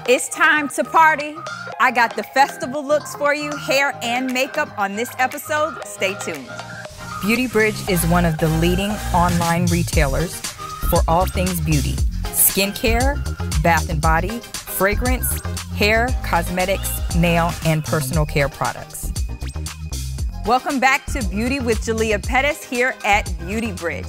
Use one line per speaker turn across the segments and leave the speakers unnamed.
It's time to party. I got the festival looks for you, hair and makeup on this episode. Stay tuned. Beauty Bridge is one of the leading online retailers for all things beauty. Skincare, bath and body, fragrance, hair, cosmetics, nail, and personal care products. Welcome back to Beauty with Jalia Pettis here at Beauty Bridge.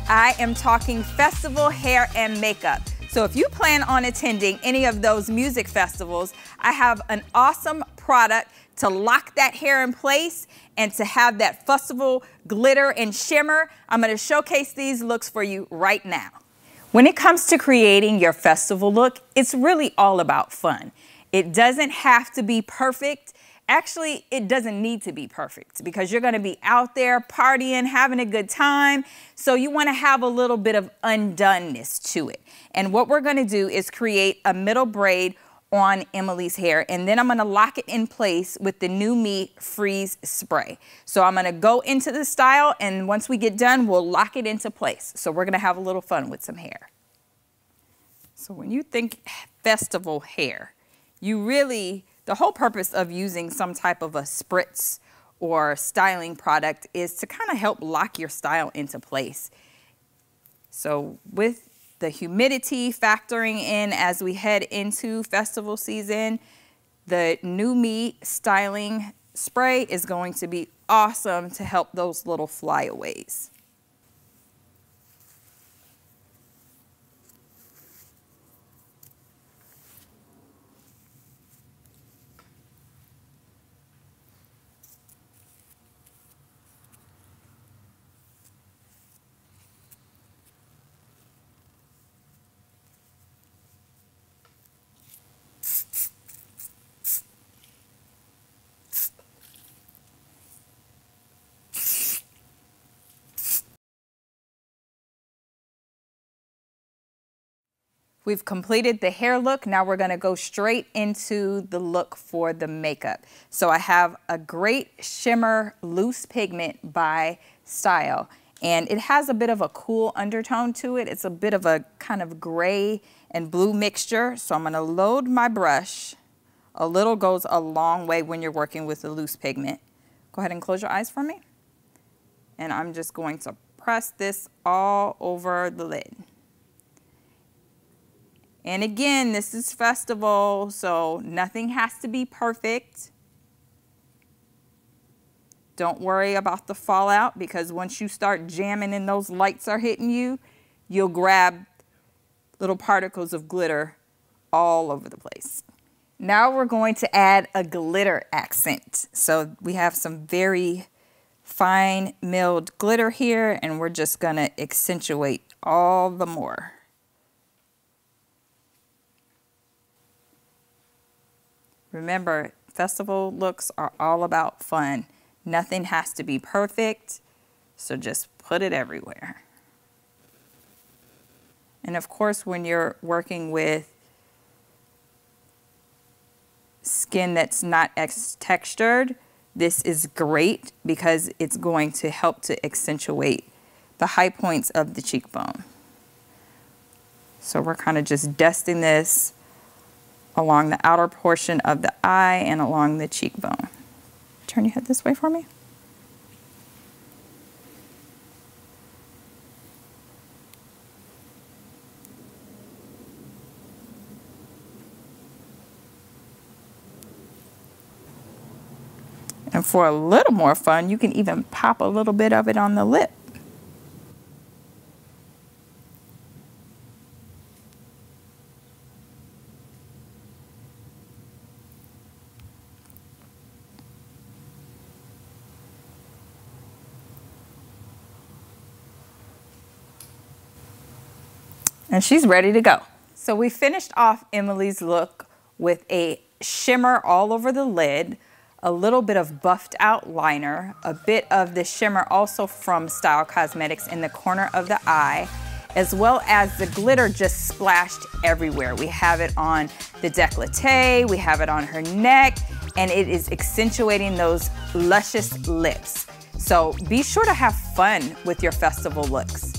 I am talking festival hair and makeup. So if you plan on attending any of those music festivals, I have an awesome product to lock that hair in place and to have that festival glitter and shimmer. I'm going to showcase these looks for you right now. When it comes to creating your festival look, it's really all about fun. It doesn't have to be perfect. Actually, it doesn't need to be perfect because you're going to be out there partying, having a good time. So you want to have a little bit of undoneness to it. And what we're going to do is create a middle braid on Emily's hair. And then I'm going to lock it in place with the New Me Freeze Spray. So I'm going to go into the style, and once we get done, we'll lock it into place. So we're going to have a little fun with some hair. So when you think festival hair, the whole purpose of using some type of a spritz or styling product is to kind of help lock your style into place. So with the humidity factoring in as we head into festival season, the New Me Styling Spray is going to be awesome to help those little flyaways. We've completed the hair look. Now we're going to go straight into the look for the makeup. So I have a great shimmer loose pigment by Style, and it has a bit of a cool undertone to it. It's a bit of a kind of gray and blue mixture. So I'm going to load my brush. A little goes a long way when you're working with the loose pigment. Go ahead and close your eyes for me. And I'm just going to press this all over the lid. And again, this is festival, so nothing has to be perfect. Don't worry about the fallout, because once you start jamming and those lights are hitting you, you'll grab little particles of glitter all over the place. Now we're going to add a glitter accent. So we have some very fine milled glitter here, and we're just going to accentuate all the more. Remember, festival looks are all about fun. Nothing has to be perfect, so just put it everywhere. And of course, when you're working with skin that's not as textured, this is great because it's going to help to accentuate the high points of the cheekbone. So we're kind of just dusting this along the outer portion of the eye and along the cheekbone. Turn your head this way for me. And for a little more fun, you can even pop a little bit of it on the lip. And she's ready to go. So we finished off Emily's look with a shimmer all over the lid, a little bit of buffed out liner, a bit of the shimmer also from Style Cosmetics in the corner of the eye, as well as the glitter just splashed everywhere. We have it on the décolleté, we have it on her neck, and it is accentuating those luscious lips. So be sure to have fun with your festival looks.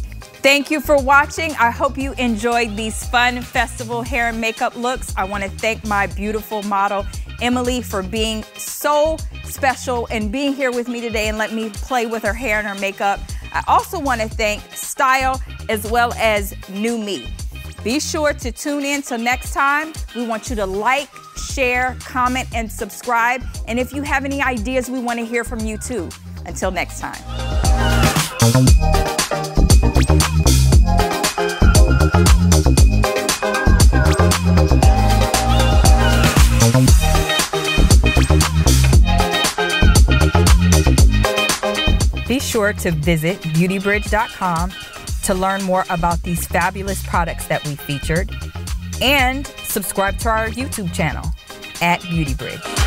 Thank you for watching. I hope you enjoyed these fun festival hair and makeup looks. I want to thank my beautiful model, Emily, for being so special and being here with me today and let me play with her hair and her makeup. I also want to thank Style as well as New Me. Be sure to tune in till next time. We want you to like, share, comment, and subscribe. And if you have any ideas, we want to hear from you too. Until next time. Be sure to visit beautybridge.com to learn more about these fabulous products that we featured, and subscribe to our YouTube channel @BeautyBridge.